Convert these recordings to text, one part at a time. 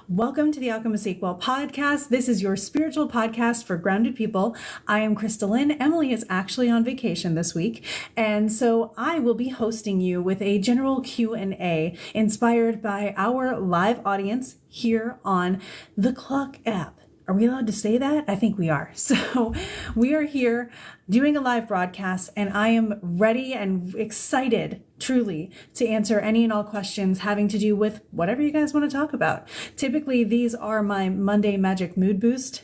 Welcome to the Alchemists podcast. This is your spiritual podcast for grounded people. I am KristaLyn. Emily is actually on vacation this week, and so I will be hosting you with a general Q&A inspired by our live audience here on the Clock app. Are we allowed to say that? I think we are. So we are here doing a live broadcast, and I am ready and excited, truly, to answer any and all questions having to do with whatever you guys want to talk about. Typically, these are my Monday Magic Mood Boost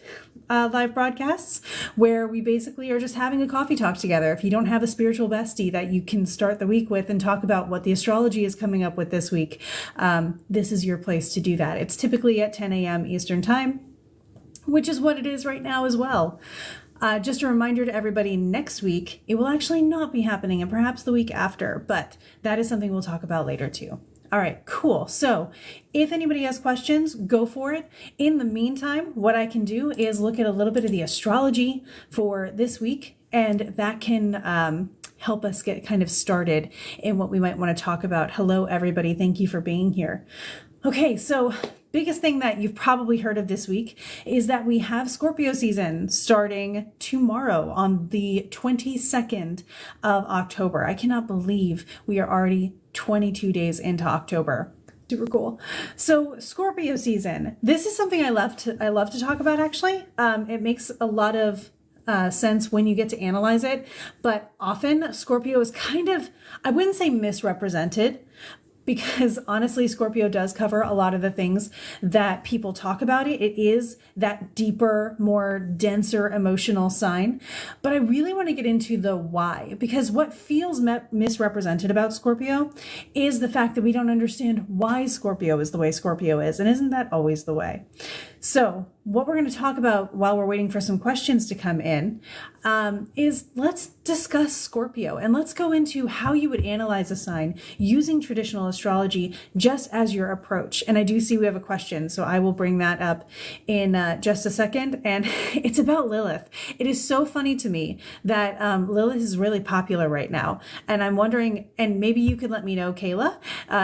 live broadcasts, where we basically are just having a coffee talk together. If you don't have a spiritual bestie that you can start the week with and talk about what the astrology is coming up with this week, this is your place to do that. It's typically at 10 a.m. Eastern Time, which is what it is right now as well. Just a reminder to everybody, next week, it will actually not be happening, and perhaps the week after, but that is something we'll talk about later too. All right, cool. So if anybody has questions, go for it. In the meantime, what I can do is look at a little bit of the astrology for this week, and that can help us get kind of started in what we might want to talk about. Hello, everybody. Thank you for being here. Okay, so biggest thing that you've probably heard of this week is that we have Scorpio season starting tomorrow on the 22nd of October. I cannot believe we are already 22 days into October. Super cool. So Scorpio season, this is something I love to talk about, actually. It makes a lot of sense when you get to analyze it, but often Scorpio is kind of, I wouldn't say misrepresented, because honestly, Scorpio does cover a lot of the things that people talk about. It is that deeper, more denser emotional sign. But I really want to get into the why, because what feels misrepresented about Scorpio is the fact that we don't understand why Scorpio is the way Scorpio is. And isn't that always the way? So what we're going to talk about while we're waiting for some questions to come in is let's discuss Scorpio, and let's go into how you would analyze a sign using traditional astrology just as your approach. And I do see we have a question, so I will bring that up in just a second. And it's about Lilith. It is so funny to me that Lilith is really popular right now. And I'm wondering, and maybe you could let me know, Kayla,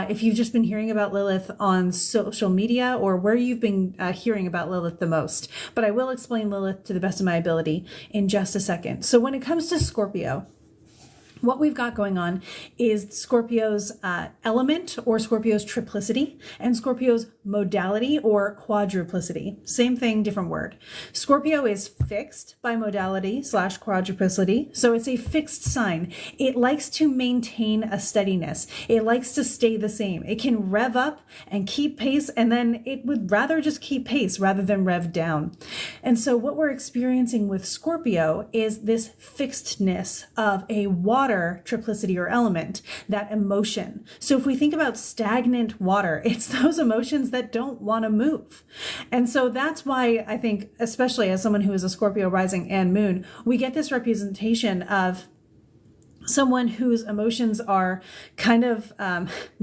if you've just been hearing about Lilith on social media or where you've been hearing about Lilith the most. But I will explain Lilith to the best of my ability in just a second. So when it comes to Scorpio, what we've got going on is Scorpio's element, or Scorpio's triplicity, and Scorpio's modality, or quadruplicity. Same thing, different word. Scorpio is fixed by modality / quadruplicity. So it's a fixed sign. It likes to maintain a steadiness. It likes to stay the same. It can rev up and keep pace, and then it would rather just keep pace rather than rev down. And so what we're experiencing with Scorpio is this fixedness of a water triplicity or element, that emotion. So if we think about stagnant water, it's those emotions that don't want to move. And so that's why I think, especially as someone who is a Scorpio rising and moon, we get this representation of someone whose emotions are kind of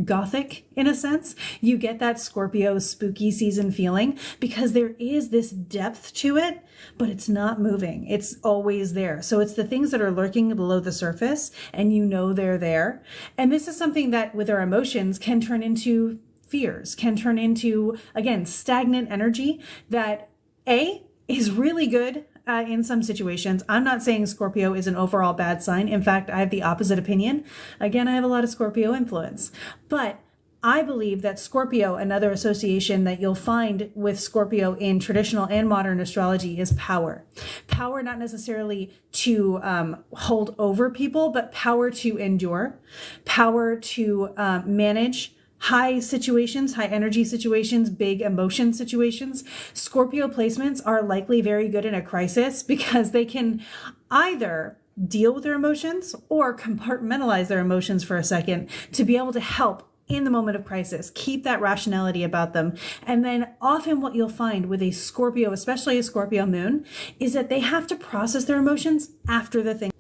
gothic in a sense. You get that Scorpio spooky season feeling because there is this depth to it, but it's not moving. It's always there. So it's the things that are lurking below the surface, and you know they're there. And this is something that with our emotions can turn into fears, can turn into, again, stagnant energy that is really good in some situations. I'm not saying Scorpio is an overall bad sign. In fact, I have the opposite opinion. Again, I have a lot of Scorpio influence, but I believe that Scorpio, another association that you'll find with Scorpio in traditional and modern astrology, is power. Power not necessarily to hold over people, but power to endure, power to manage high situations, high energy situations, big emotion situations. Scorpio placements are likely very good in a crisis because they can either deal with their emotions or compartmentalize their emotions for a second to be able to help in the moment of crisis, keep that rationality about them. And then often what you'll find with a Scorpio, especially a Scorpio moon, is that they have to process their emotions after the thing.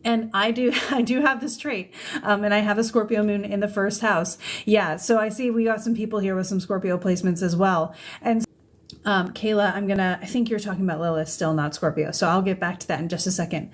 And I do have this trait, and I have a Scorpio moon in the first house. Yeah, so I see we got some people here with some Scorpio placements as well. And Kayla, I think you're talking about Lilith still, not Scorpio. So I'll get back to that in just a second.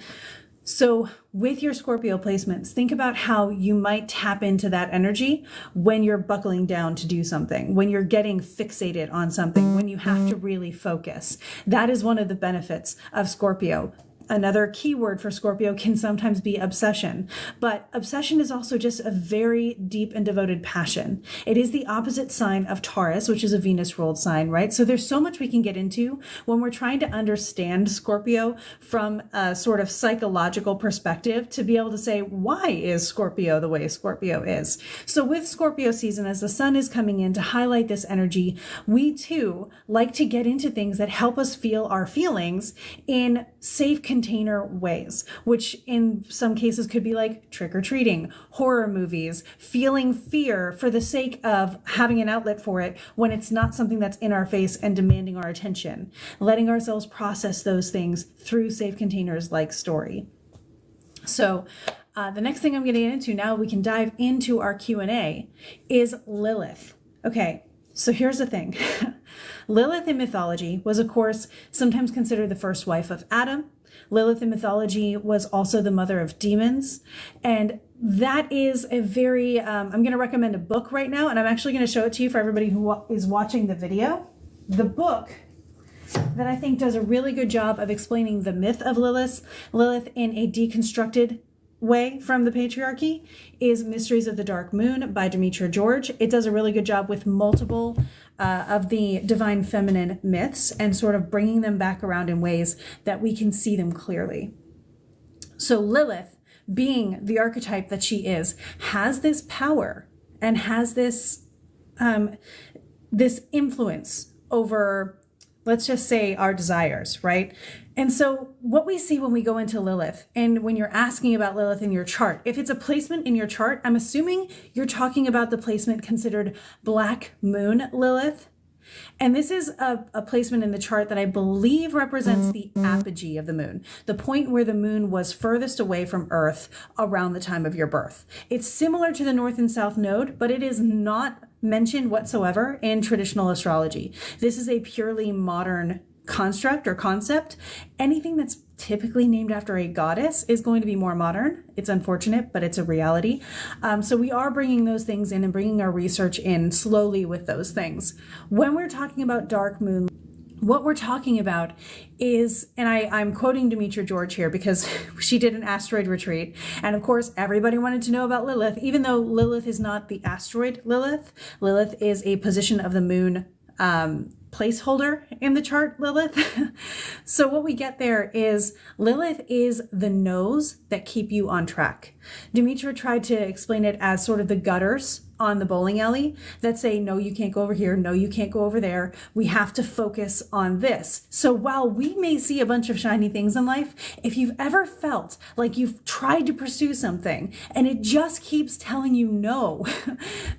So with your Scorpio placements, think about how you might tap into that energy when you're buckling down to do something, when you're getting fixated on something, when you have to really focus. That is one of the benefits of Scorpio. Another keyword for Scorpio can sometimes be obsession, but obsession is also just a very deep and devoted passion. It is the opposite sign of Taurus, which is a Venus ruled sign, right? So there's so much we can get into when we're trying to understand Scorpio from a sort of psychological perspective to be able to say, why is Scorpio the way Scorpio is? So with Scorpio season, as the sun is coming in to highlight this energy, we too like to get into things that help us feel our feelings in safe container ways, which in some cases could be like trick-or-treating, horror movies, feeling fear for the sake of having an outlet for it when it's not something that's in our face and demanding our attention, letting ourselves process those things through safe containers like story. So the next thing I'm going to get into now, we can dive into our Q&A, is Lilith. Okay, so here's the thing. Lilith in mythology was, of course, sometimes considered the first wife of Adam. Lilith in mythology was also the mother of demons. And that is a very, I'm going to recommend a book right now, and I'm actually going to show it to you for everybody who is watching the video. The book that I think does a really good job of explaining the myth of Lilith in a deconstructed way from the patriarchy is Mysteries of the Dark Moon by Demetra George. It does a really good job with multiple of the divine feminine myths and sort of bringing them back around in ways that we can see them clearly. So Lilith, being the archetype that she is, has this power and has this this influence over, let's just say, our desires, right? And so what we see when we go into Lilith, and when you're asking about Lilith in your chart, if it's a placement in your chart, I'm assuming you're talking about the placement considered Black Moon Lilith. And this is a placement in the chart that I believe represents the apogee of the moon, the point where the moon was furthest away from Earth around the time of your birth. It's similar to the North and South Node, but it is not mentioned whatsoever in traditional astrology. This is a purely modern construct or concept. Anything that's typically named after a goddess is going to be more modern. It's unfortunate, but it's a reality. So we are bringing those things in and bringing our research in slowly with those things. When we're talking about dark moon, what we're talking about is, and I'm quoting Demetra George here because she did an asteroid retreat. And of course, everybody wanted to know about Lilith, even though Lilith is not the asteroid Lilith. Lilith is a position of the moon placeholder in the chart, Lilith. So what we get there is Lilith is the no's that keep you on track. Demetra tried to explain it as sort of the gutters on the bowling alley that say, no, you can't go over here. No, you can't go over there. We have to focus on this. So while we may see a bunch of shiny things in life, if you've ever felt like you've tried to pursue something and it just keeps telling you no,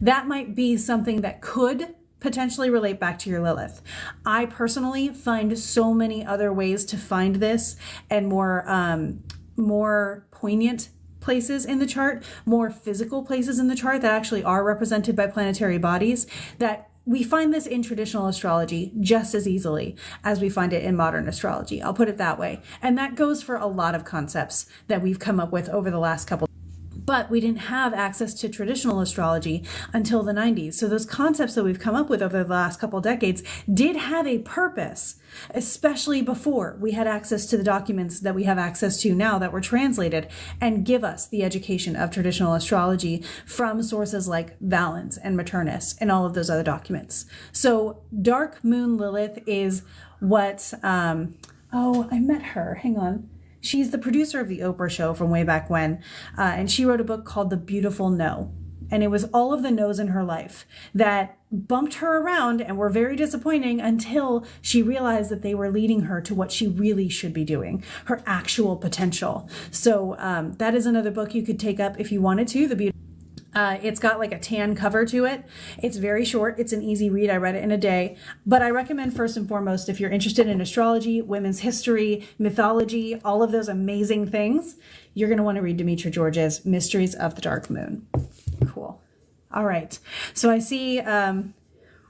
that might be something that could potentially relate back to your Lilith. I personally find so many other ways to find this and more poignant places in the chart, more physical places in the chart that actually are represented by planetary bodies, that we find this in traditional astrology just as easily as we find it in modern astrology. I'll put it that way. And that goes for a lot of concepts that we've come up with over the last couple. But we didn't have access to traditional astrology until the 90s. So those concepts that we've come up with over the last couple decades did have a purpose, especially before we had access to the documents that we have access to now that were translated and give us the education of traditional astrology from sources like Valens and Maternus and all of those other documents. So Dark Moon Lilith is what, I met her, hang on. She's the producer of The Oprah Show from way back when, and she wrote a book called The Beautiful No. And it was all of the no's in her life that bumped her around and were very disappointing until she realized that they were leading her to what she really should be doing, her actual potential. So that is another book you could take up if you wanted to, The Beautiful. It's got like a tan cover to it. It's very short. It's an easy read. I read it in a day. But I recommend first and foremost, if you're interested in astrology, women's history, mythology, all of those amazing things, you're going to want to read Demetra George's Mysteries of the Dark Moon. Cool. All right. So I see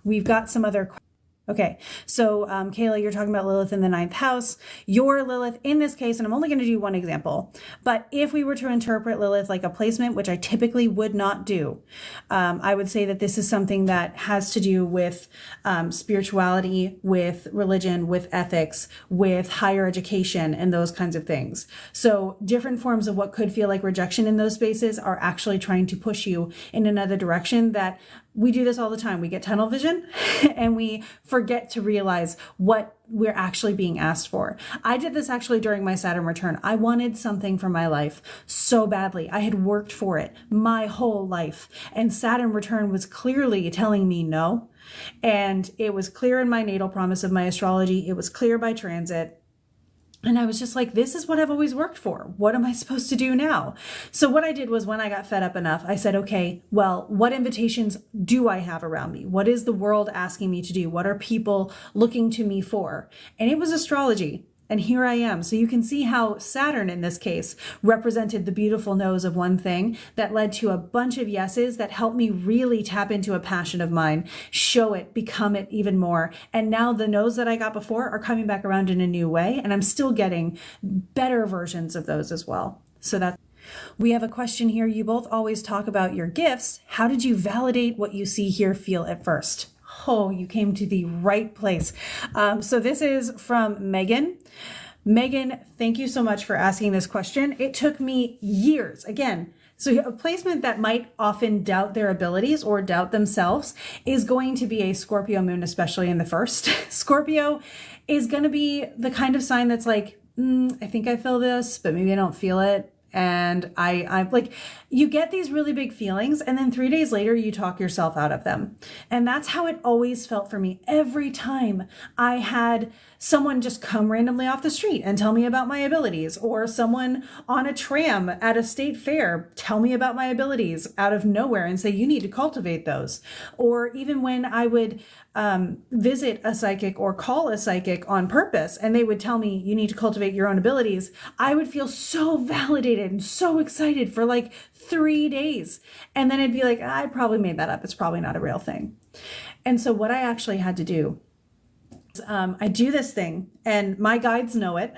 we've got some other questions. Okay, so Kayla, you're talking about Lilith in the ninth house. Your Lilith in this case, and I'm only going to do one example, but if we were to interpret Lilith like a placement, which I typically would not do, I would say that this is something that has to do with spirituality, with religion, with ethics, with higher education, and those kinds of things. So different forms of what could feel like rejection in those spaces are actually trying to push you in another direction. That we do this all the time. We get tunnel vision and we forget to realize what we're actually being asked for. I did this actually during my Saturn return. I wanted something for my life so badly. I had worked for it my whole life. And Saturn return was clearly telling me no. And it was clear in my natal promise of my astrology. It was clear by transit. And I was just like, this is what I've always worked for. What am I supposed to do now? So what I did was, when I got fed up enough, I said, okay, well, what invitations do I have around me? What is the world asking me to do? What are people looking to me for? And it was astrology. And here I am. So you can see how Saturn in this case represented the beautiful no's of one thing that led to a bunch of yeses that helped me really tap into a passion of mine, show it, become it even more. And now the no's that I got before are coming back around in a new way. And I'm still getting better versions of those as well. So that's. We have a question here. You both always talk about your gifts. How did you validate what you see, hear, feel at first? Oh, you came to the right place. So this is from Megan. Megan, thank you so much for asking this question. It took me years. Again, so a placement that might often doubt their abilities or doubt themselves is going to be a Scorpio moon, especially in the first. Scorpio is going to be the kind of sign that's like, I think I feel this, but maybe I don't feel it. And I'm like, you get these really big feelings, and then 3 days later, you talk yourself out of them. And that's how it always felt for me. Every time I had someone just come randomly off the street and tell me about my abilities, or someone on a tram at a state fair tell me about my abilities out of nowhere and say, you need to cultivate those. Or even when I would visit a psychic or call a psychic on purpose, and they would tell me, you need to cultivate your own abilities, I would feel so validated and so excited for like 3 days. And then it'd be like, I probably made that up. It's probably not a real thing. And so what I actually had to do, I do this thing, and my guides know it.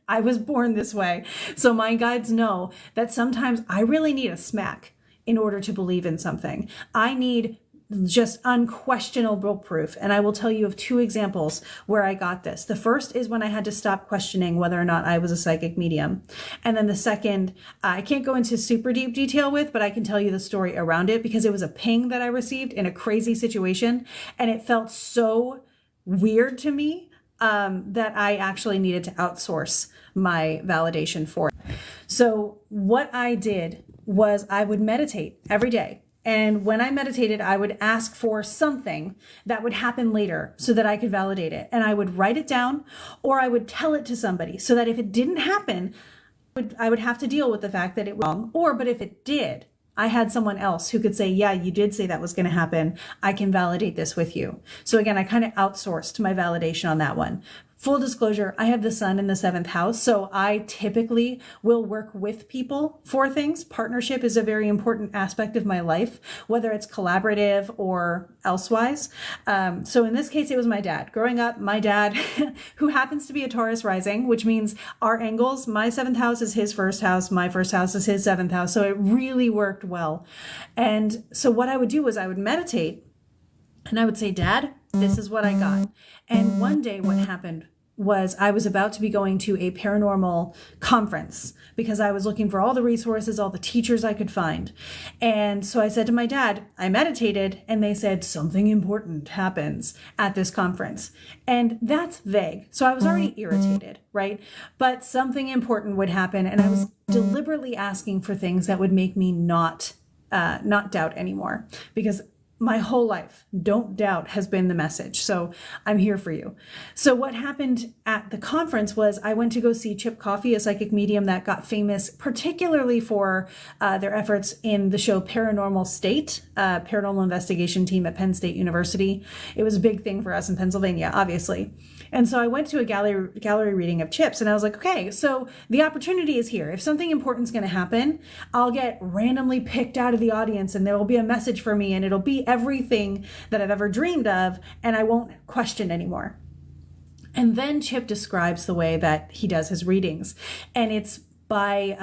I was born this way. So my guides know that sometimes I really need a smack in order to believe in something. I need just unquestionable proof. And I will tell you of 2 examples where I got this. The first is when I had to stop questioning whether or not I was a psychic medium. And then the second, I can't go into super deep detail with, but I can tell you the story around it, because it was a ping that I received in a crazy situation. And it felt so weird to me that I actually needed to outsource my validation for it. So what I did was I would meditate every day. And when I meditated, I would ask for something that would happen later so that I could validate it. And I would write it down, or I would tell it to somebody, so that if it didn't happen, I would have to deal with the fact that it was wrong. But if it did, I had someone else who could say, yeah, you did say that was going to happen. I can validate this with you. So again, I kind of outsourced my validation on that one. Full disclosure, I have the sun in the 7th house, so I typically will work with people for things. Partnership is a very important aspect of my life, whether it's collaborative or elsewise. So in this case, it was my dad. Growing up, my dad, who happens to be a Taurus rising, which means our angles, my 7th house is his 1st house, my 1st house is his 7th house. So it really worked well. And so what I would do was I would meditate, and I would say, Dad, this is what I got. And one day what happened was I was about to be going to a paranormal conference, because I was looking for all the resources, all the teachers I could find. And so I said to my dad, I meditated, and they said something important happens at this conference. And that's vague. So I was already irritated, right? But something important would happen. And I was deliberately asking for things that would make me not doubt anymore, because my whole life, don't doubt, has been the message. So I'm here for you. So what happened at the conference was I went to go see Chip Coffey, a psychic medium that got famous particularly for their efforts in the show Paranormal State, paranormal investigation team at Penn State University. It was a big thing for us in Pennsylvania, obviously. And so I went to a gallery reading of Chip's, and I was like, okay, so the opportunity is here. If something important is going to happen, I'll get randomly picked out of the audience, and there will be a message for me, and it'll be everything that I've ever dreamed of, and I won't question anymore. And then Chip describes the way that he does his readings. And it's by,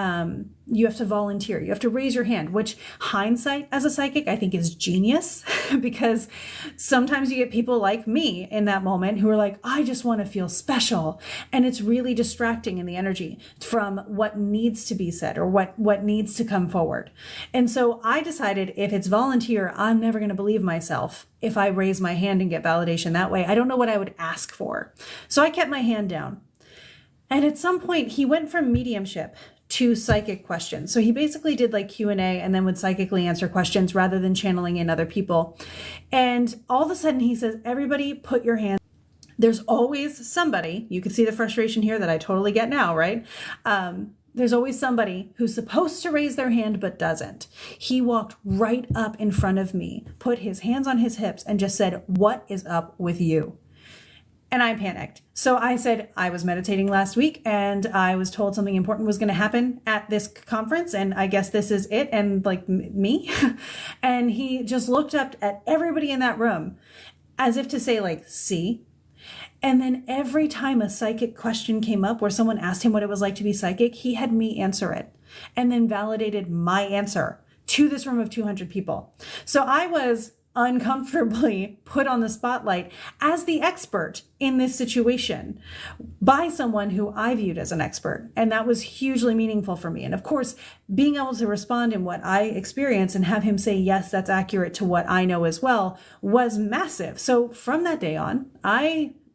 you have to volunteer. You have to raise your hand, which hindsight as a psychic, I think is genius because sometimes you get people like me in that moment who are like, I just want to feel special. And it's really distracting in the energy from what needs to be said or what needs to come forward. And so I decided if it's volunteer, I'm never going to believe myself if I raise my hand and get validation that way. I don't know what I would ask for. So I kept my hand down. And at some point he went from mediumship to psychic questions. So he basically did like Q&A and then would psychically answer questions rather than channeling in other people. And all of a sudden he says, everybody put your hands. There's always somebody, you can see the frustration here that I totally get now, right? There's always somebody who's supposed to raise their hand but doesn't. He walked right up in front of me, put his hands on his hips and just said, what is up with you? And I panicked. So I said, I was meditating last week and I was told something important was going to happen at this conference. And I guess this is it. And like me. And he just looked up at everybody in that room as if to say like, see. And then every time a psychic question came up where someone asked him what it was like to be psychic, he had me answer it and then validated my answer to this room of 200 people. So I was uncomfortably put on the spotlight as the expert in this situation by someone who I viewed as an expert. And that was hugely meaningful for me. And of course, being able to respond in what I experienced and have him say, yes, that's accurate to what I know as well, was massive. So from that day on,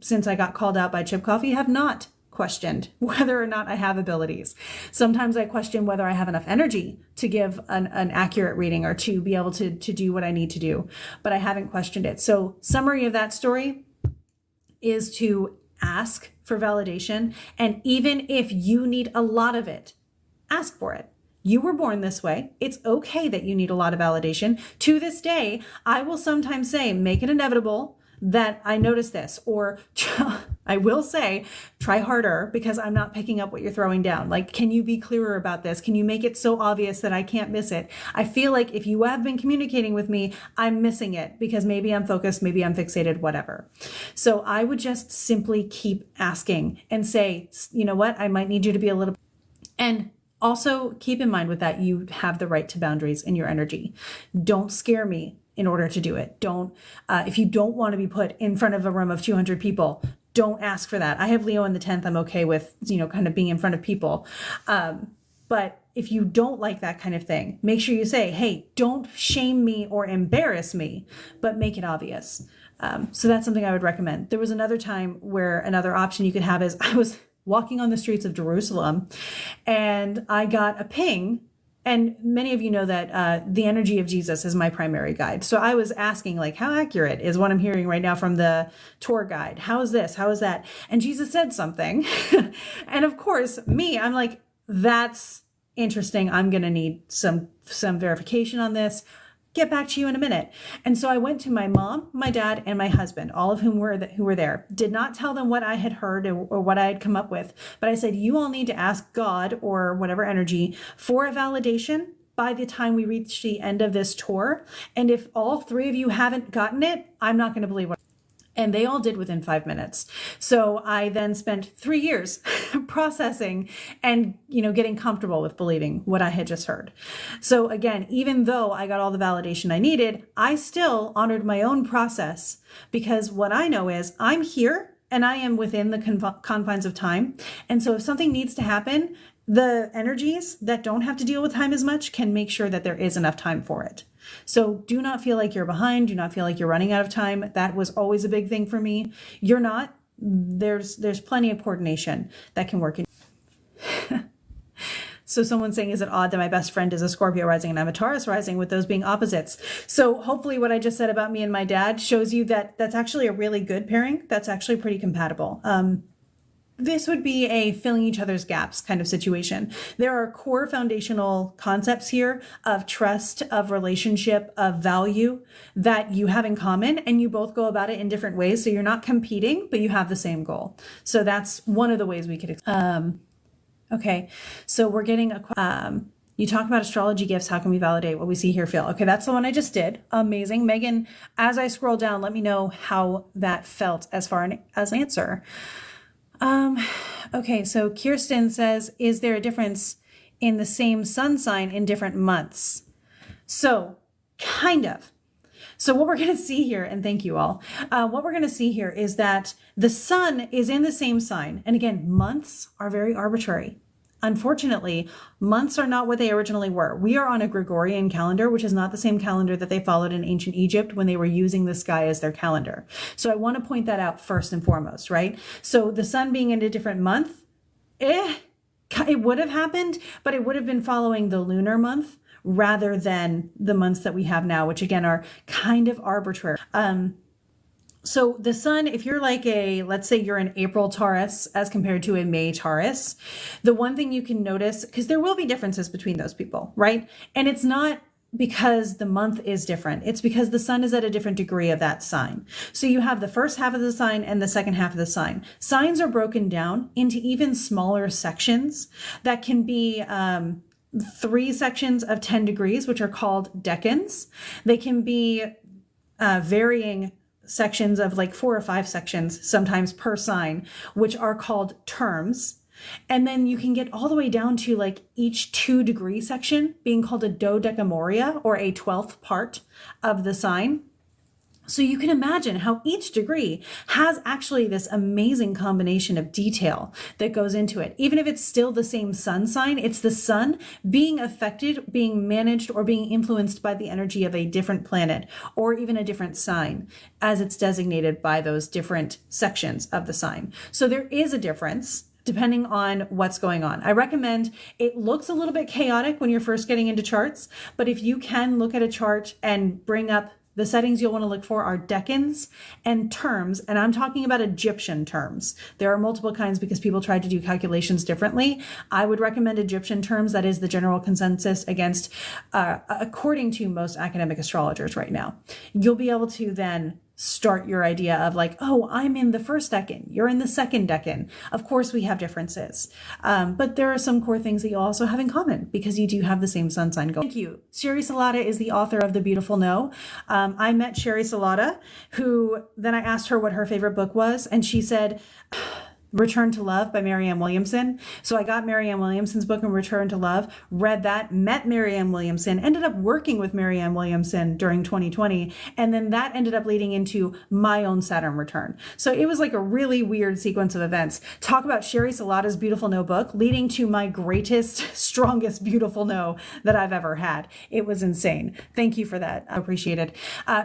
since I got called out by Chip Coffey, have not questioned whether or not I have abilities. Sometimes I question whether I have enough energy to give an accurate reading or to be able to do what I need to do, but I haven't questioned it. So summary of that story is to ask for validation. And even if you need a lot of it, ask for it. You were born this way. It's okay that you need a lot of validation. To this day, I will sometimes say, make it inevitable that I notice this, or I will say, try harder because I'm not picking up what you're throwing down. Like, can you be clearer about this? Can you make it so obvious that I can't miss it? I feel like if you have been communicating with me, I'm missing it because maybe I'm focused, maybe I'm fixated, whatever. So I would just simply keep asking and say, you know what? I might need you to be a little, and also keep in mind with that, you have the right to boundaries in your energy. Don't scare me in order to do it. If you don't want to be put in front of a room of 200 people, don't ask for that. I have Leo in the 10th. I'm okay with, kind of being in front of people. But if you don't like that kind of thing, make sure you say, hey, don't shame me or embarrass me, but make it obvious. So that's something I would recommend. There was another time where another option you could have is I was walking on the streets of Jerusalem and I got a ping. And many of you know that the energy of Jesus is my primary guide. So I was asking, like, how accurate is what I'm hearing right now from the tour guide? How is this? How is that? And Jesus said something. And of course, I'm like, that's interesting. I'm going to need some verification on this. Get back to you in a minute. And so I went to my mom, my dad, and my husband, all of whom were there. Did not tell them what I had heard or what I had come up with, but I said, you all need to ask God or whatever energy for a validation by the time we reach the end of this tour. And if all three of you haven't gotten it, I'm not going to believe what. And they all did within 5 minutes. So I then spent 3 years processing and, getting comfortable with believing what I had just heard. So again, even though I got all the validation I needed, I still honored my own process because what I know is I'm here and I am within the confines of time. And so if something needs to happen, the energies that don't have to deal with time as much can make sure that there is enough time for it. So do not feel like you're behind. Do not feel like you're running out of time. That was always a big thing for me. You're not. There's plenty of coordination that can work. So someone's saying, is it odd that my best friend is a Scorpio rising and I'm a Taurus rising, with those being opposites? So hopefully what I just said about me and my dad shows you that that's actually a really good pairing. That's actually pretty compatible. This would be a filling each other's gaps kind of situation. There are core foundational concepts here of trust, of relationship, of value that you have in common, and you both go about it in different ways. So you're not competing, but you have the same goal. So that's one of the ways we could. Okay, so we're getting You talk about astrology gifts. How can we validate what we see, hear, feel? Okay, that's the one I just did. Amazing. Megan, as I scroll down, let me know how that felt as far as an answer. Okay, so Kirsten says, is there a difference in the same sun sign in different months? So, kind of. So what we're going to see here, and thank you all, what we're going to see here is that the sun is in the same sign. And again, months are very arbitrary. Unfortunately, months are not what they originally were. We are on a Gregorian calendar, which is not the same calendar that they followed in ancient Egypt when they were using the sky as their calendar. So I want to point that out first and foremost, right? So the sun being in a different month, it would have happened, but it would have been following the lunar month rather than the months that we have now, which again are kind of arbitrary. So the sun, if you're like let's say you're an April Taurus as compared to a May Taurus, the one thing you can notice, because there will be differences between those people, right? And it's not because the month is different. It's because the sun is at a different degree of that sign. So you have the first half of the sign and the second half of the sign. Signs are broken down into even smaller sections that can be 3 sections of 10 degrees, which are called decans. They can be varying sections of like 4 or 5 sections, sometimes per sign, which are called terms. And then you can get all the way down to like each 2-degree section being called a dodecamoria, or a 12th part of the sign. So you can imagine how each degree has actually this amazing combination of detail that goes into it. Even if it's still the same sun sign, it's the sun being affected, being managed, or being influenced by the energy of a different planet, or even a different sign, as it's designated by those different sections of the sign. So there is a difference depending on what's going on. I recommend, it looks a little bit chaotic when you're first getting into charts, but if you can look at a chart and bring up the settings you'll want to look for are decans and terms, and I'm talking about Egyptian terms. There are multiple kinds because people try to do calculations differently. I would recommend Egyptian terms. That is the general consensus against, according to most academic astrologers right now. You'll be able to then start your idea of like, oh, I'm in the first decan, you're in the second decan. Of course, we have differences, but there are some core things that you also have in common because you do have the same sun sign going. Thank you. Sherry Salata is the author of The Beautiful No. I met Sherry Salata, who then I asked her what her favorite book was, and she said, Return to Love by Marianne Williamson. So I got Marianne Williamson's book in Return to Love, read that, met Marianne Williamson, ended up working with Marianne Williamson during 2020. And then that ended up leading into my own Saturn return. So it was like a really weird sequence of events. Talk about Sherry Salata's Beautiful No book leading to my greatest, strongest Beautiful No that I've ever had. It was insane. Thank you for that. I appreciate it.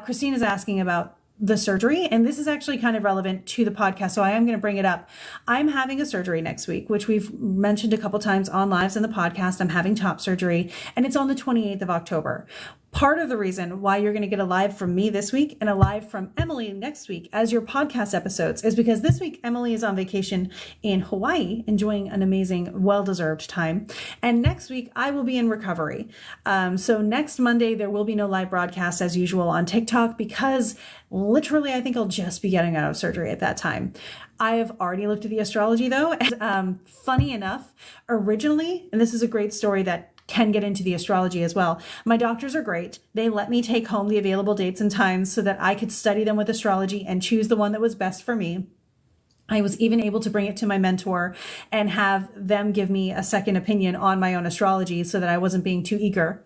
Christine is asking about the surgery, and this is actually kind of relevant to the podcast, so I am going to bring it up. I'm having a surgery next week, which we've mentioned a couple times on lives in the podcast. I'm having top surgery, and it's on the 28th of October. Part of the reason why you're going to get a live from me this week and a live from Emily next week as your podcast episodes is because this week Emily is on vacation in Hawaii, enjoying an amazing, well-deserved time. And next week I will be in recovery. So next Monday, there will be no live broadcast as usual on TikTok because literally I think I'll just be getting out of surgery at that time. I have already looked at the astrology though. And funny enough, originally, and this is a great story that can get into the astrology as well. My doctors are great. They let me take home the available dates and times so that I could study them with astrology and choose the one that was best for me. I was even able to bring it to my mentor and have them give me a second opinion on my own astrology so that I wasn't being too eager.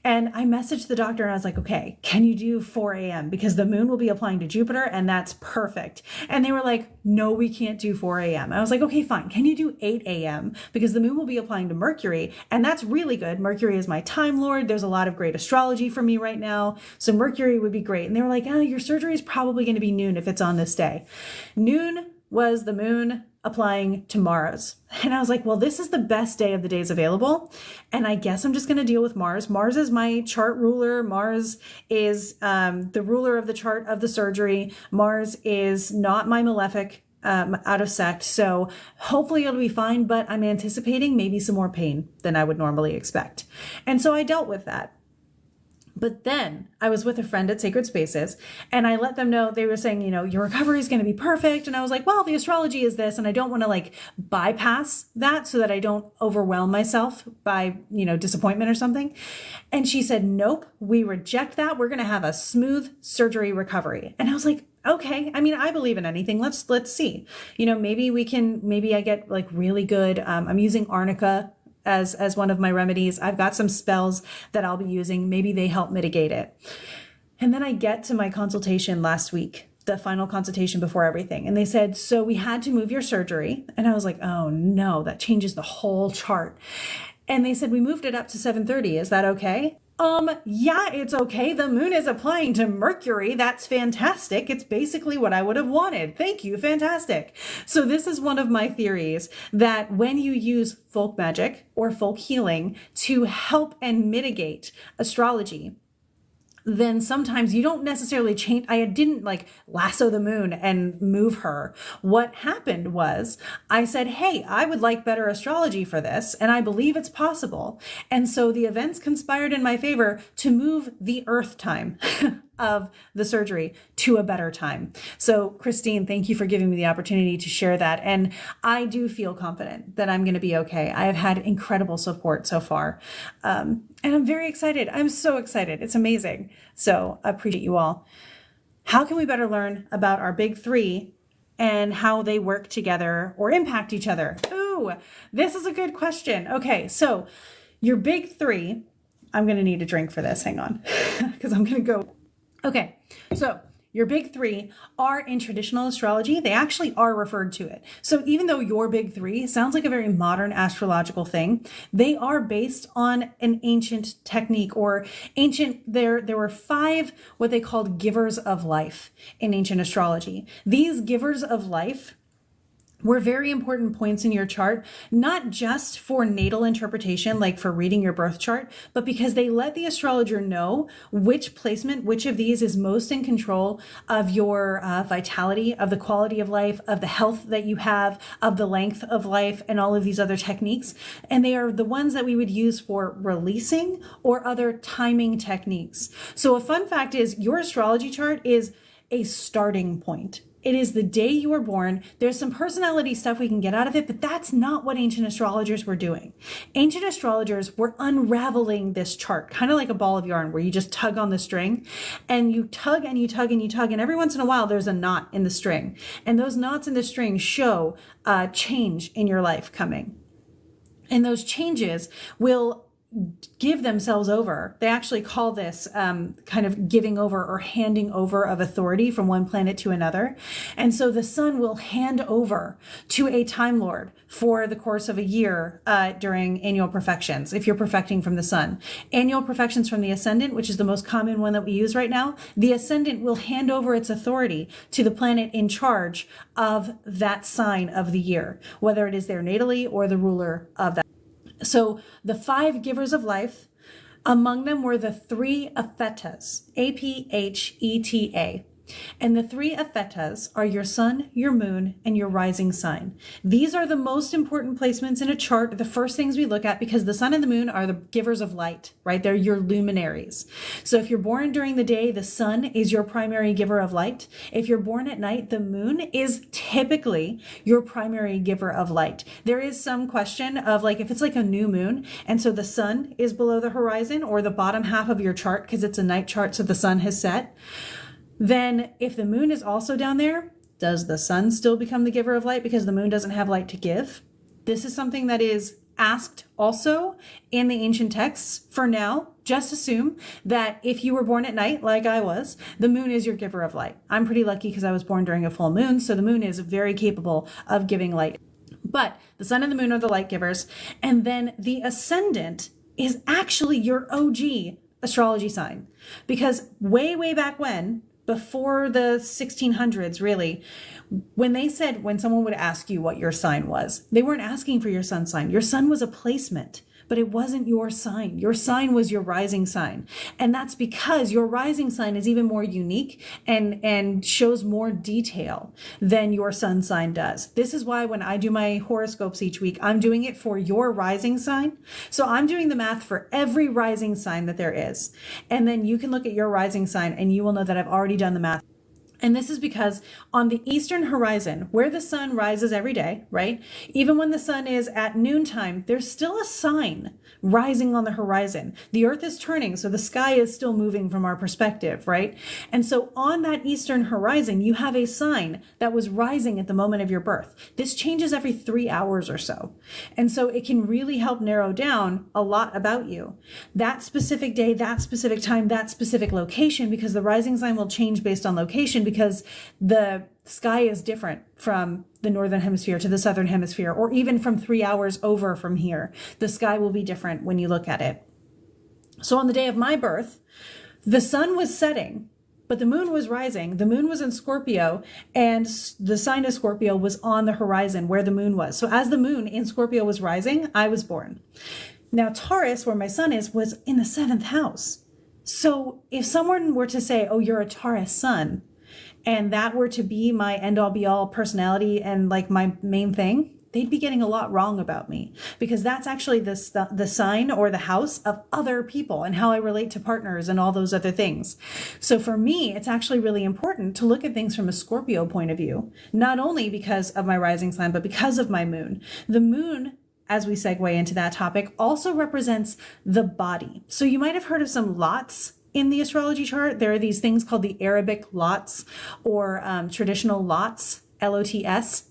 And I messaged the doctor and I was like, okay, can you do 4 a.m.? Because the moon will be applying to Jupiter and that's perfect. And they were like, no, we can't do 4 a.m. I was like, okay, fine. Can you do 8 a.m.? Because the moon will be applying to Mercury and that's really good. Mercury is my time lord. There's a lot of great astrology for me right now. So Mercury would be great. And they were like, oh, your surgery is probably going to be noon if it's on this day. Noon was the moon applying to Mars. And I was like, well, this is the best day of the days available. And I guess I'm just going to deal with Mars. Mars is my chart ruler. Mars is the ruler of the chart of the surgery. Mars is not my malefic out of sect. So hopefully it'll be fine, but I'm anticipating maybe some more pain than I would normally expect. And so I dealt with that. But then I was with a friend at Sacred Spaces and I let them know, they were saying, your recovery is going to be perfect. And I was like, well, the astrology is this. And I don't want to like bypass that so that I don't overwhelm myself by, disappointment or something. And she said, nope, we reject that. We're going to have a smooth surgery recovery. And I was like, okay. I mean, I believe in anything. Let's see, maybe I get like really good. I'm using arnica as one of my remedies. I've got some spells that I'll be using. Maybe they help mitigate it. And then I get to my consultation last week, the final consultation before everything. And they said, so we had to move your surgery. And I was like, oh no, that changes the whole chart. And they said, we moved it up to 7:30. Is that okay? Yeah, it's okay. The moon is applying to Mercury. That's fantastic. It's basically what I would have wanted. Thank you. Fantastic. So this is one of my theories that when you use folk magic or folk healing to help and mitigate astrology, then sometimes you don't necessarily change. I didn't like lasso the moon and move her. What happened was I said, hey, I would like better astrology for this, and I believe it's possible. And so the events conspired in my favor to move the Earth time of the surgery to a better time. So Christine, thank you for giving me the opportunity to share that. And I do feel confident that I'm going to be okay. I have had incredible support so far. And I'm very excited. I'm so excited. It's amazing. So I appreciate you all. How can we better learn about our big three and how they work together or impact each other? Ooh, this is a good question. Okay, so your big three, I'm going to need a drink for this. Hang on, because I'm going to go. Okay, so your big three are in traditional astrology. They actually are referred to it. So even though your big three sounds like a very modern astrological thing, they are based on an ancient technique or ancient, there were 5 what they called givers of life in ancient astrology. These givers of life were very important points in your chart, not just for natal interpretation, like for reading your birth chart, but because they let the astrologer know which placement, which of these is most in control of your vitality, of the quality of life, of the health that you have, of the length of life, and all of these other techniques. And they are the ones that we would use for releasing or other timing techniques. So a fun fact is your astrology chart is a starting point. It is the day you were born. There's some personality stuff we can get out of it, but that's not what ancient astrologers were doing. Ancient astrologers were unraveling this chart, kind of like a ball of yarn where you just tug on the string and you tug and you tug and you tug. And every once in a while, there's a knot in the string. And those knots in the string show change in your life coming. And those changes will give themselves over. They actually call this kind of giving over or handing over of authority from one planet to another. And so the sun will hand over to a Time Lord for the course of a year during annual perfections, if you're perfecting from the sun. Annual perfections from the ascendant, which is the most common one that we use right now, the ascendant will hand over its authority to the planet in charge of that sign of the year, whether it is there natally or the ruler of that. So the 5 givers of life, among them were the 3 Aphetas, Apheta. And the 3 Aphetas are your sun, your moon, and your rising sign. These are the most important placements in a chart, the first things we look at, because the sun and the moon are the givers of light, right? They're your luminaries. So if you're born during the day, the sun is your primary giver of light. If you're born at night, the moon is typically your primary giver of light. There is some question of like, if it's like a new moon, and so the sun is below the horizon or the bottom half of your chart, because it's a night chart, so the sun has set. Then if the moon is also down there, does the sun still become the giver of light because the moon doesn't have light to give? This is something that is asked also in the ancient texts. For now, just assume that if you were born at night, like I was, the moon is your giver of light. I'm pretty lucky because I was born during a full moon, so the moon is very capable of giving light. But the sun and the moon are the light givers. And then the ascendant is actually your OG astrology sign. Because way, way back when, before the 1600s, really, when someone would ask you what your sign was, they weren't asking for your sun sign. Your sun was a placement. but it wasn't your sign. Your sign was your rising sign. And that's because your rising sign is even more unique and shows more detail than your sun sign does. This is why when I do my horoscopes each week, I'm doing it for your rising sign. So I'm doing the math for every rising sign that there is. And then you can look at your rising sign and you will know that I've already done the math. And this is because on the eastern horizon, where the sun rises every day, right? Even when the sun is at noontime, there's still a sign rising on the horizon. The earth is turning, so the sky is still moving from our perspective, right? And so on that eastern horizon, you have a sign that was rising at the moment of your birth. This changes every 3 hours or so. And so it can really help narrow down a lot about you. That specific day, that specific time, that specific location, because the rising sign will change based on location, because the sky is different from the northern hemisphere to the southern hemisphere, or even from 3 hours over from here. The sky will be different when you look at it. So on the day of my birth, the sun was setting, but the moon was rising. The moon was in Scorpio, and the sign of Scorpio was on the horizon where the moon was. So as the moon in Scorpio was rising, I was born. Now Taurus, where my sun is, was in the 7th house. So if someone were to say, oh, you're a Taurus sun, and that were to be my end all be all personality and like my main thing, they'd be getting a lot wrong about me, because that's actually the sign or the house of other people and how I relate to partners and all those other things. So for me, it's actually really important to look at things from a Scorpio point of view, not only because of my rising sign, but because of my moon. The moon, as we segue into that topic, also represents the body. So you might have heard of some lots in the astrology chart. There are these things called the Arabic lots, or traditional lots, LOTS.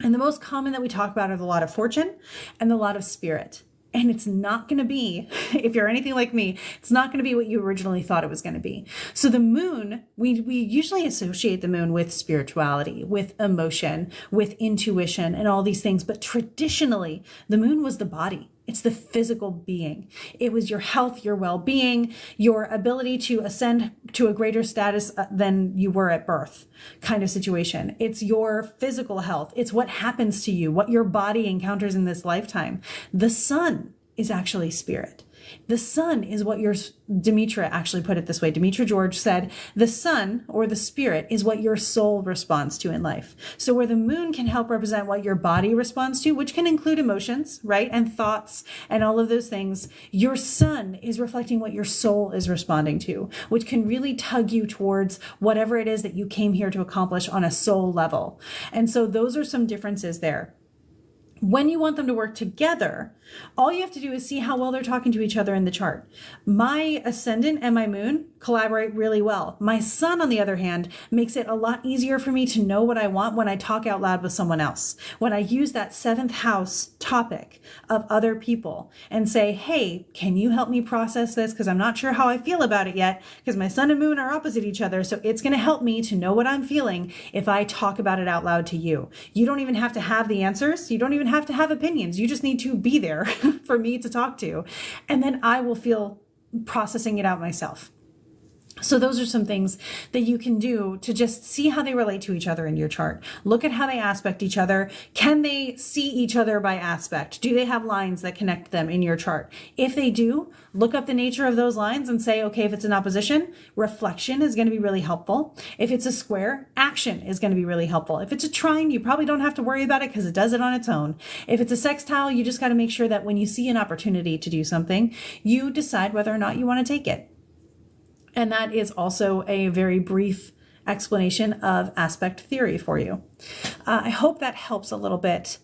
And the most common that we talk about are the lot of fortune and the lot of spirit. And it's not going to be, if you're anything like me, it's not going to be what you originally thought it was going to be. So the moon, we usually associate the moon with spirituality, with emotion, with intuition, and all these things. But traditionally, the moon was the body. It's the physical being. It was your health, your well-being, your ability to ascend to a greater status than you were at birth kind of situation. It's your physical health. It's what happens to you, what your body encounters in this lifetime. The sun is actually spirit. The sun is what Demetra actually put it this way. Demetra George said, the sun, or the spirit, is what your soul responds to in life. So where the moon can help represent what your body responds to, which can include emotions, right? And thoughts and all of those things, your sun is reflecting what your soul is responding to, which can really tug you towards whatever it is that you came here to accomplish on a soul level. And so those are some differences there. When you want them to work together, all you have to do is see how well they're talking to each other in the chart. My ascendant and my moon collaborate really well. My sun, on the other hand, makes it a lot easier for me to know what I want when I talk out loud with someone else. When I use that 7th house topic of other people and say, hey, can you help me process this? Because I'm not sure how I feel about it yet, because my sun and moon are opposite each other. So it's going to help me to know what I'm feeling if I talk about it out loud to you. You don't even have to have the answers. You don't even have to have opinions. You just need to be there for me to talk to. And then I will feel processing it out myself. So those are some things that you can do to just see how they relate to each other in your chart. Look at how they aspect each other. Can they see each other by aspect? Do they have lines that connect them in your chart? If they do, look up the nature of those lines and say, okay, if it's an opposition, reflection is going to be really helpful. If it's a square, action is going to be really helpful. If it's a trine, you probably don't have to worry about it because it does it on its own. If it's a sextile, you just got to make sure that when you see an opportunity to do something, you decide whether or not you want to take it. And that is also a very brief explanation of aspect theory for you. I hope that helps a little bit.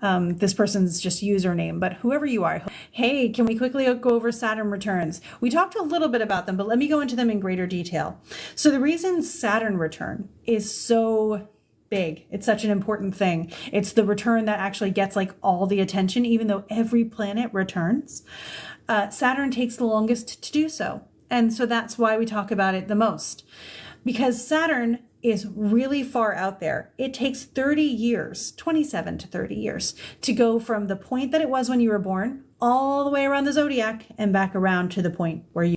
This person's just username, but whoever you are. Hey, can we quickly go over Saturn returns? We talked a little bit about them, but let me go into them in greater detail. So the reason Saturn return is so big, it's such an important thing. It's the return that actually gets like all the attention, even though every planet returns. Saturn takes the longest to do so. And so that's why we talk about it the most, because Saturn is really far out there. It takes 30 years, 27 to 30 years, to go from the point that it was when you were born all the way around the zodiac and back around to the point where you.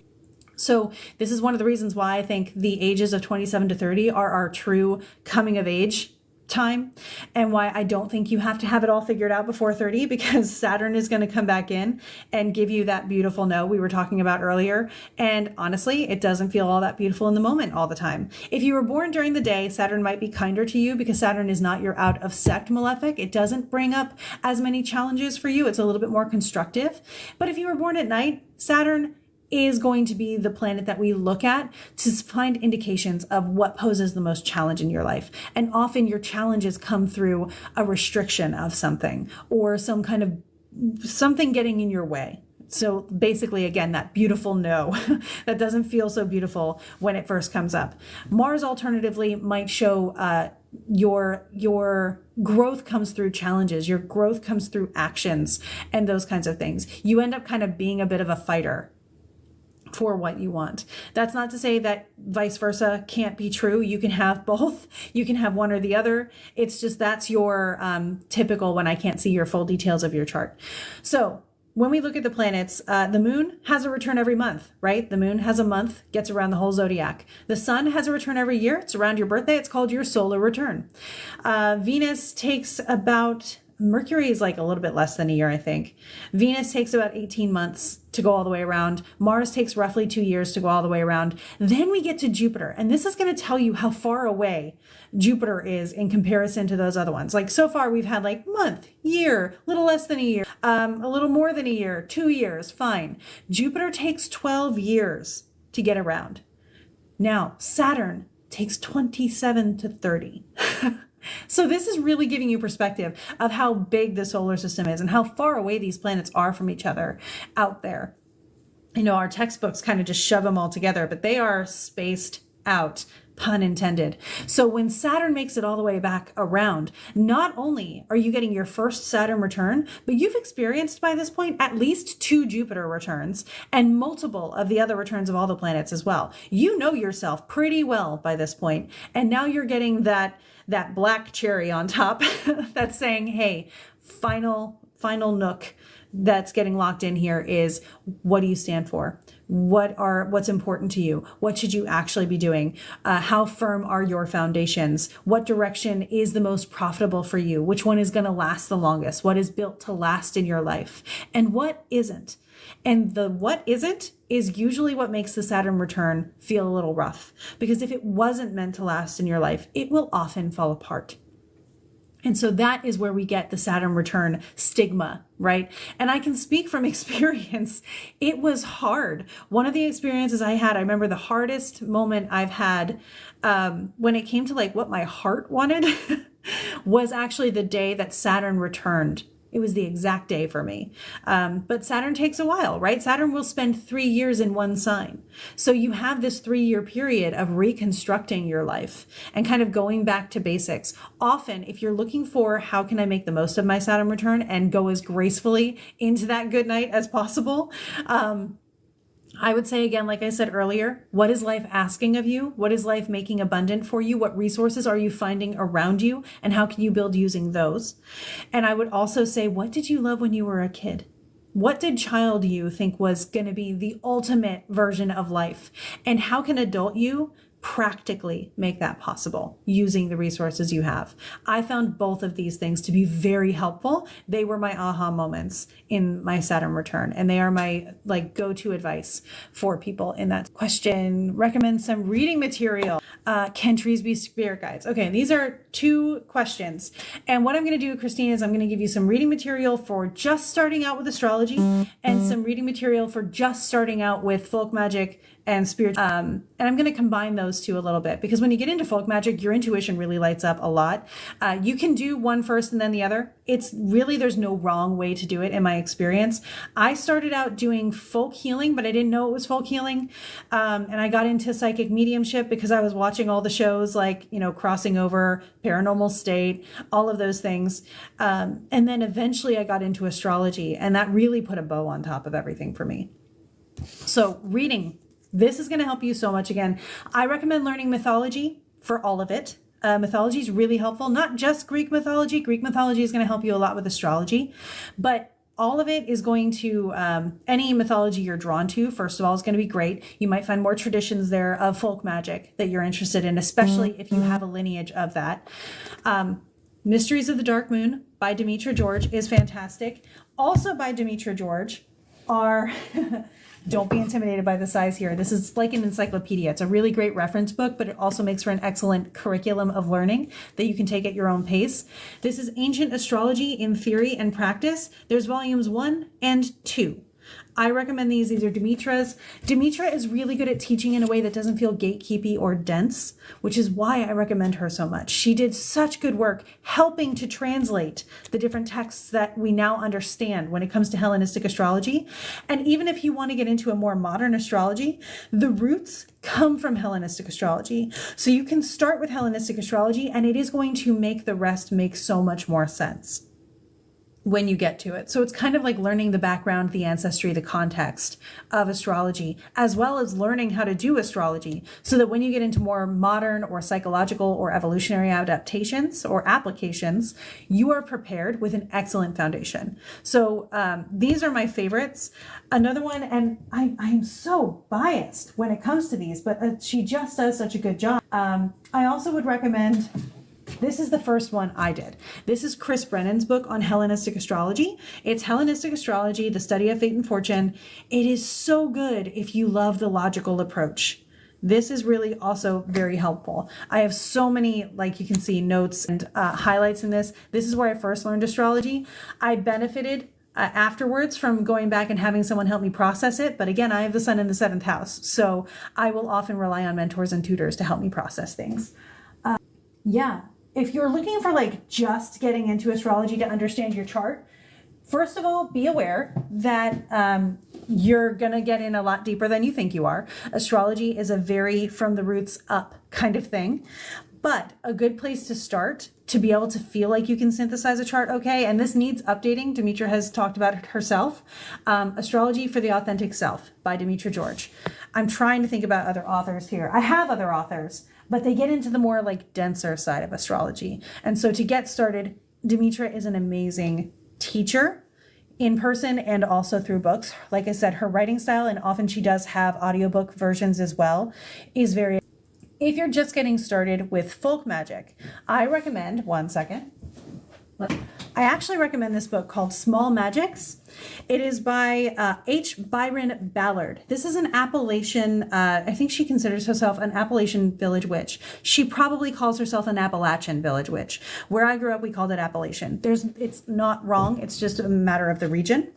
So this is one of the reasons why I think the ages of 27 to 30 are our true coming of age time, and why I don't think you have to have it all figured out before 30, because Saturn is going to come back in and give you that beautiful no we were talking about earlier. And honestly, it doesn't feel all that beautiful in the moment all the time. If you were born during the day, Saturn might be kinder to you because Saturn is not your out of sect malefic. It doesn't bring up as many challenges for you. It's a little bit more constructive. But if you were born at night, Saturn is going to be the planet that we look at to find indications of what poses the most challenge in your life. And often your challenges come through a restriction of something or some kind of something getting in your way. So basically, again, that beautiful no that doesn't feel so beautiful when it first comes up. Mars alternatively might show your growth comes through challenges. Your growth comes through actions and those kinds of things. You end up kind of being a bit of a fighter for what you want. That's not to say that vice versa can't be true. You can have both. You can have one or the other. It's just that's your typical when I can't see your full details of your chart. So when we look at the planets, the moon has a return every month, right? The moon has a month, gets around the whole zodiac. The sun has a return every year. It's around your birthday. It's called your solar return. Venus takes about Mercury is like a little bit less than a year, I think. Venus takes about 18 months to go all the way around. Mars takes roughly 2 years to go all the way around. Then we get to Jupiter. And this is going to tell you how far away Jupiter is in comparison to those other ones. Like so far we've had like month, year, little less than a year, a little more than a year, 2 years, fine. Jupiter takes 12 years to get around. Now, Saturn takes 27 to 30. So this is really giving you perspective of how big the solar system is and how far away these planets are from each other out there. You know, our textbooks kind of just shove them all together, but they are spaced out, pun intended. So when Saturn makes it all the way back around, not only are you getting your first Saturn return, but you've experienced by this point at least 2 Jupiter returns and multiple of the other returns of all the planets as well. You know yourself pretty well by this point, and now you're getting that black cherry on top that's saying, hey, final nook that's getting locked in here is, what do you stand for? What's important to you? What should you actually be doing? How firm are your foundations? What direction is the most profitable for you? Which one is going to last the longest? What is built to last in your life? And what isn't? And the what isn't is usually what makes the Saturn return feel a little rough. Because if it wasn't meant to last in your life, it will often fall apart. And so that is where we get the Saturn return stigma, right? And I can speak from experience. It was hard. One of the experiences I had, I remember the hardest moment I've had when it came to like what my heart wanted was actually the day that Saturn returned. It was the exact day for me. But Saturn takes a while, right? Saturn will spend 3 years in one sign. So you have this 3-year period of reconstructing your life and kind of going back to basics. Often, if you're looking for how can I make the most of my Saturn return and go as gracefully into that good night as possible, I would say again, like I said earlier, what is life asking of you? What is life making abundant for you? What resources are you finding around you? And how can you build using those? And I would also say, what did you love when you were a kid? What did child you think was going to be the ultimate version of life? And how can adult you practically make that possible using the resources you have? I found both of these things to be very helpful. They were my aha moments in my Saturn return, and they are my like go-to advice for people in that question. Recommend some reading material. Can trees be spirit guides? Okay, these are 2 questions. And what I'm going to do, Christine, is I'm going to give you some reading material for just starting out with astrology and some reading material for just starting out with folk magic and spiritual. And I'm going to combine those 2 a little bit, because when you get into folk magic, your intuition really lights up a lot. You can do one first and then the other. It's really, there's no wrong way to do it in my experience. I started out doing folk healing, but I didn't know it was folk healing. And I got into psychic mediumship because I was watching all the shows like, you know, Crossing Over, Paranormal State, all of those things. And then eventually I got into astrology, and that really put a bow on top of everything for me. So reading. This is going to help you so much. Again, I recommend learning mythology for all of it. Mythology is really helpful, not just Greek mythology. Greek mythology is going to help you a lot with astrology, but all of it is going to, any mythology you're drawn to, first of all, is going to be great. You might find more traditions there of folk magic that you're interested in, especially if you have a lineage of that. Mysteries of the Dark Moon by Demetra George is fantastic. Also by Demetra George are, don't be intimidated by the size here. This is like an encyclopedia. It's a really great reference book, but it also makes for an excellent curriculum of learning that you can take at your own pace. This is Ancient Astrology in Theory and Practice. There's volumes 1 and 2. I recommend these. These are Demetra's. Demetra is really good at teaching in a way that doesn't feel gatekeepy or dense, which is why I recommend her so much. She did such good work helping to translate the different texts that we now understand when it comes to Hellenistic astrology. And even if you want to get into a more modern astrology, the roots come from Hellenistic astrology. So you can start with Hellenistic astrology, and it is going to make the rest make so much more sense when you get to it. So it's kind of like learning the background, the ancestry, the context of astrology, as well as learning how to do astrology, so that when you get into more modern or psychological or evolutionary adaptations or applications, you are prepared with an excellent foundation. So these are my favorites. Another one, and I'm so biased when it comes to these, but she just does such a good job. I also would recommend, this is the first one I did. This is Chris Brennan's book on Hellenistic astrology. It's Hellenistic Astrology, the Study of Fate and Fortune. It is so good if you love the logical approach. This is really also very helpful. I have so many, like you can see, notes and highlights in this. This is where I first learned astrology. I benefited afterwards from going back and having someone help me process it. But again, I have the sun in the 7th house. So I will often rely on mentors and tutors to help me process things. Yeah. If you're looking for like just getting into astrology to understand your chart, first of all, be aware that you're going to get in a lot deeper than you think you are. Astrology is a very from the roots up kind of thing, but a good place to start to be able to feel like you can synthesize a chart okay. And this needs updating. Demetra has talked about it herself. Astrology for the Authentic Self by Demetra George. I'm trying to think about other authors here. I have other authors, but they get into the more like denser side of astrology. And so to get started, Demetra is an amazing teacher in person and also through books. Like I said, her writing style, and often she does have audiobook versions as well, is very. If you're just getting started with folk magic, I recommend, one second. I actually recommend this book called Small Magics. It is by H. Byron Ballard. This is an Appalachian, I think she considers herself an Appalachian village witch. She probably calls herself an Appalachian village witch. Where I grew up, we called it Appalachian. It's not wrong. It's just a matter of the region.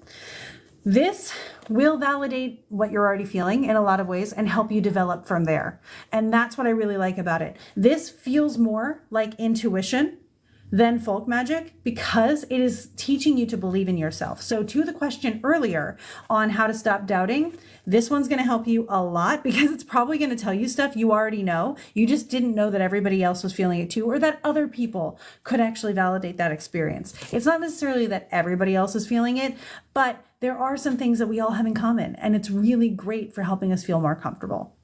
This will validate what you're already feeling in a lot of ways and help you develop from there. And that's what I really like about it. This feels more like intuition than folk magic because it is teaching you to believe in yourself. So to the question earlier on how to stop doubting, this one's going to help you a lot because it's probably going to tell you stuff you already know. You just didn't know that everybody else was feeling it too, or that other people could actually validate that experience. It's not necessarily that everybody else is feeling it, but there are some things that we all have in common, and it's really great for helping us feel more comfortable.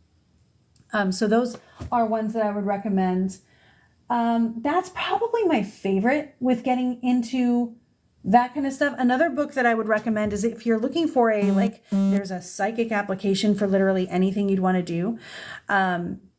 So those are ones that I would recommend. That's probably my favorite with getting into that kind of stuff. Another book that I would recommend is if you're looking for there's a psychic application for literally anything you'd want to do.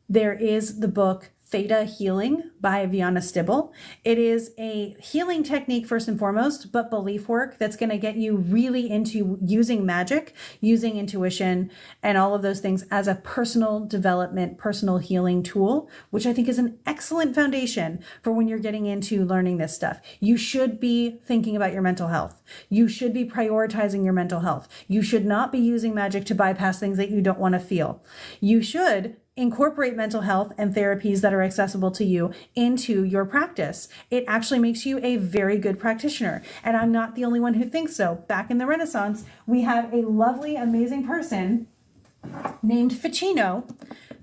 There is the book Theta Healing by Viana Stibble. It is a healing technique first and foremost, but belief work that's going to get you really into using magic, using intuition, and all of those things as a personal development, personal healing tool, which I think is an excellent foundation for when you're getting into learning this stuff. You should be thinking about your mental health. You should be prioritizing your mental health. You should not be using magic to bypass things that you don't want to feel. You should incorporate mental health and therapies that are accessible to you into your practice. It actually makes you a very good practitioner. And I'm not the only one who thinks so. Back in the Renaissance, we have a lovely, amazing person named Ficino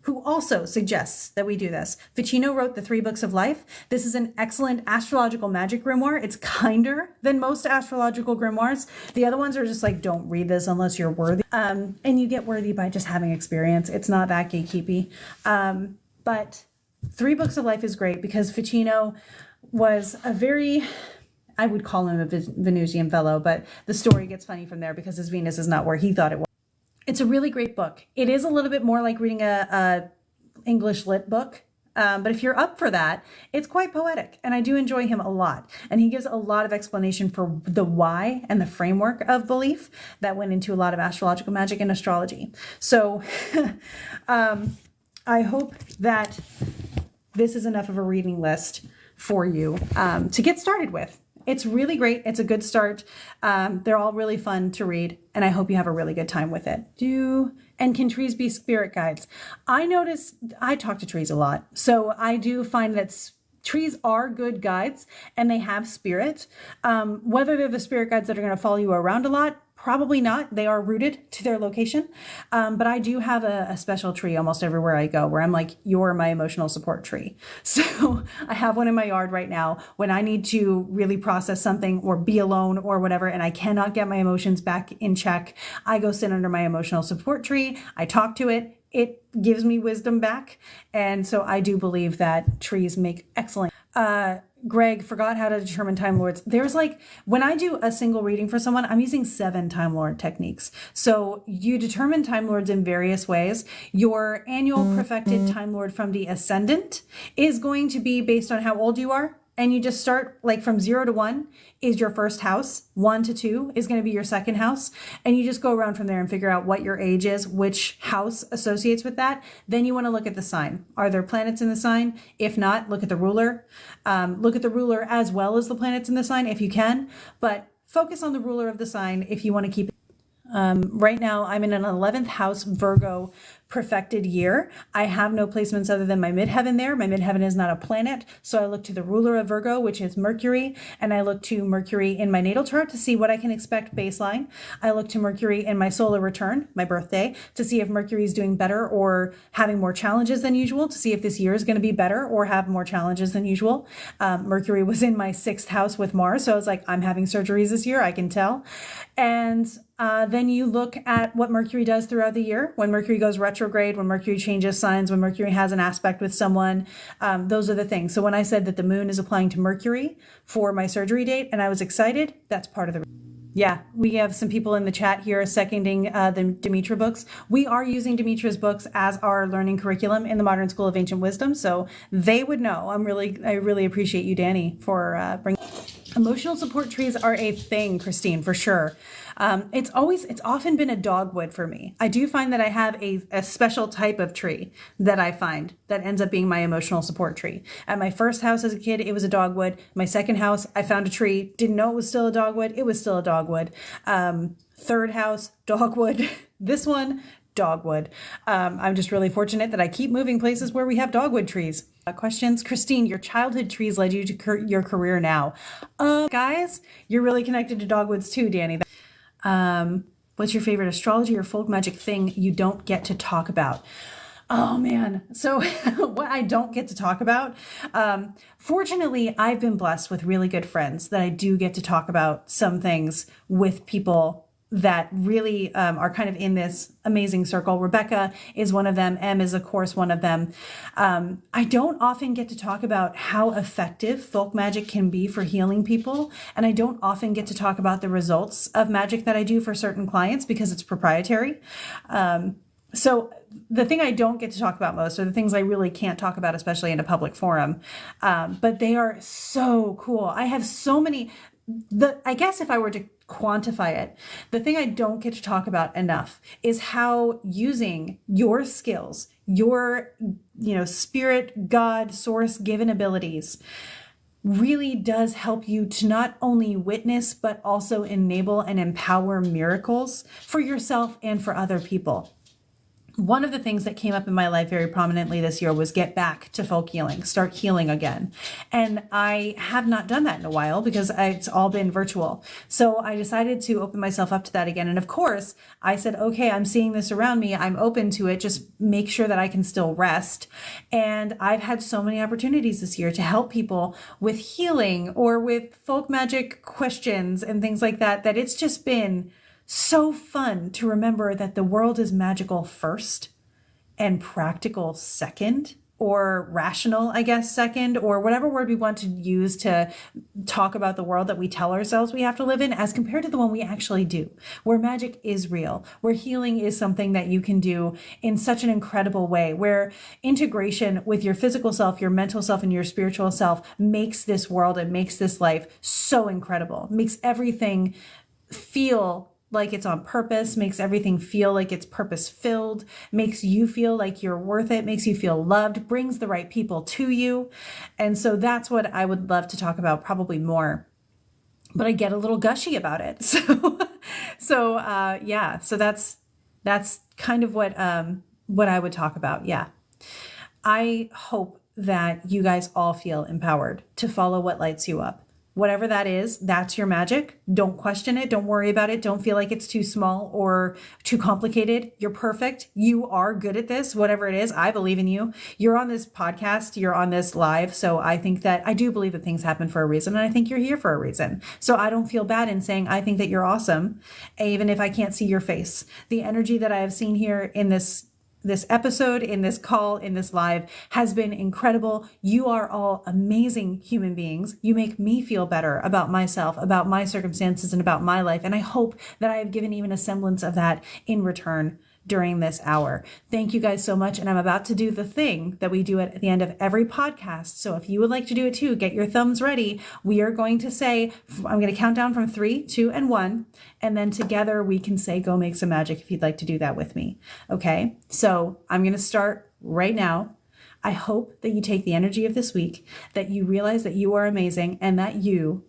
who also suggests that we do this. Ficino wrote the 3 Books of Life. This is an excellent astrological magic grimoire. It's kinder than most astrological grimoires. The other ones are just like, don't read this unless you're worthy. And you get worthy by just having experience. It's not that gatekeepy. But 3 Books of Life is great because Ficino was a very I would call him a Venusian fellow, but the story gets funny from there because his Venus is not where he thought it was. It's a really great book. It is a little bit more like reading a English lit book. But if you're up for that, it's quite poetic, and I do enjoy him a lot. And he gives a lot of explanation for the why and the framework of belief that went into a lot of astrological magic and astrology. So I hope that this is enough of a reading list for you to get started with. It's really great. It's a good start. They're all really fun to read, and I hope you have a really good time with it. And can trees be spirit guides? I notice I talk to trees a lot, so I do find that trees are good guides and they have spirit. Whether they're the spirit guides that are going to follow you around a lot, probably not. They are rooted to their location. But I do have a special tree almost everywhere I go where I'm like, you're my emotional support tree. So I have one in my yard right now when I need to really process something or be alone or whatever, and I cannot get my emotions back in check. I go sit under my emotional support tree. I talk to it. It gives me wisdom back. And so I do believe that trees make excellent. Greg forgot how to determine Time Lords. There's like, when I do a single reading for someone, I'm using 7 Time Lord techniques. So you determine Time Lords in various ways. Your annual perfected Time Lord from the Ascendant is going to be based on how old you are. And you just start like from 0 to 1 is your first house. 1 to 2 is going to be your second house. And you just go around from there and figure out what your age is, which house associates with that. Then you want to look at the sign. Are there planets in the sign? If not, look at the ruler. Look at the ruler as well as the planets in the sign if you can. But focus on the ruler of the sign if you want to keep it. Right now, I'm in an 11th house Virgo perfected year. I have no placements other than my midheaven there. My midheaven is not a planet. So I look to the ruler of Virgo, which is Mercury. And I look to Mercury in my natal chart to see what I can expect baseline. I look to Mercury in my solar return, my birthday, to see if Mercury is doing better or having more challenges than usual, to see if this year is going to be better or have more challenges than usual. Mercury was in my 6th house with Mars. So I was like, I'm having surgeries this year. I can tell. And then you look at what Mercury does throughout the year. When Mercury goes retrograde, when Mercury changes signs, when Mercury has an aspect with someone, those are the things. So when I said that the moon is applying to Mercury for my surgery date and I was excited, that's part of the... Yeah, we have some people in the chat here seconding the Demetra books. We are using Demetra's books as our learning curriculum in the Modern School of Ancient Wisdom, so they would know. I really appreciate you, Danny, for bringing... Emotional support trees are a thing, Christine, for sure. It's often been a dogwood for me. I do find that I have a special type of tree that I find that ends up being my emotional support tree. At my first house as a kid, it was a dogwood. My second house, I found a tree, didn't know it was still a dogwood. It was still a dogwood. Third house, dogwood. This one, dogwood. I'm just really fortunate that I keep moving places where we have dogwood trees. Questions? Christine, your childhood trees led you to your career now. Guys, you're really connected to dogwoods too, Danny. What's your favorite astrology or folk magic thing you don't get to talk about? Oh man. So what I don't get to talk about, fortunately, I've been blessed with really good friends that I do get to talk about some things with people that really are kind of in this amazing circle. Rebecca is one of them. Em is, of course, one of them. I don't often get to talk about how effective folk magic can be for healing people. And I don't often get to talk about the results of magic that I do for certain clients because it's proprietary. So the thing I don't get to talk about most are the things I really can't talk about, especially in a public forum. But they are so cool. I have so many... I guess if I were to quantify it, the thing I don't get to talk about enough is how using your skills, your, spirit, God, source given abilities really does help you to not only witness, but also enable and empower miracles for yourself and for other people. One of the things that came up in my life very prominently this year was get back to folk healing, start healing again. And I have not done that in a while because it's all been virtual. So I decided to open myself up to that again. And of course, I said, okay, I'm seeing this around me. I'm open to it. Just make sure that I can still rest. And I've had so many opportunities this year to help people with healing or with folk magic questions and things like that, that it's just been so fun to remember that the world is magical first and practical second. or rational, I guess, second, or whatever word we want to use to talk about the world that we tell ourselves we have to live in, as compared to the one we actually do, where magic is real, where healing is something that you can do in such an incredible way, where integration with your physical self, your mental self, and your spiritual self makes this world and makes this life so incredible, makes everything feel like it's on purpose, makes everything feel like it's purpose filled, makes you feel like you're worth it, makes you feel loved, brings the right people to you. And so that's what I would love to talk about probably more, but I get a little gushy about it. So that's kind of what I would talk about. Yeah. I hope that you guys all feel empowered to follow what lights you up. Whatever that is, that's your magic. Don't question it. Don't worry about it. Don't feel like it's too small or too complicated. You're perfect. You are good at this, whatever it is. I believe in you. You're on this podcast. You're on this live. So I do believe that things happen for a reason. And I think you're here for a reason. So I don't feel bad in saying I think that you're awesome, even if I can't see your face. The energy that I have seen here in this episode, in this call, in this live has been incredible. You are all amazing human beings. You make me feel better about myself, about my circumstances, and about my life. And I hope that I have given even a semblance of that in return during this hour. Thank you guys so much. And I'm about to do the thing that we do at the end of every podcast. So if you would like to do it too, get your thumbs ready. We are going to say, I'm going to count down from 3, 2, and 1. And then together we can say, go make some magic if you'd like to do that with me. Okay. So I'm going to start right now. I hope that you take the energy of this week, that you realize that you are amazing, and that you,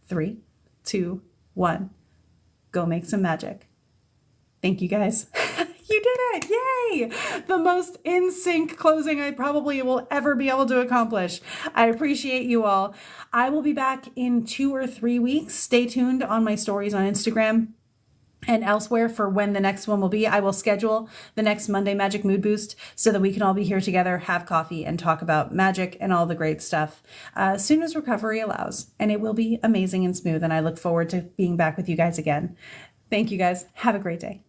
3, 2, 1, go make some magic. Thank you guys. You did it. Yay. The most in sync closing I probably will ever be able to accomplish. I appreciate you all. I will be back in 2 or 3 weeks. Stay tuned on my stories on Instagram and elsewhere for when the next one will be. I will schedule the next Monday Magic Mood Boost so that we can all be here together, have coffee, and talk about magic and all the great stuff as soon as recovery allows. And it will be amazing and smooth. And I look forward to being back with you guys again. Thank you guys. Have a great day.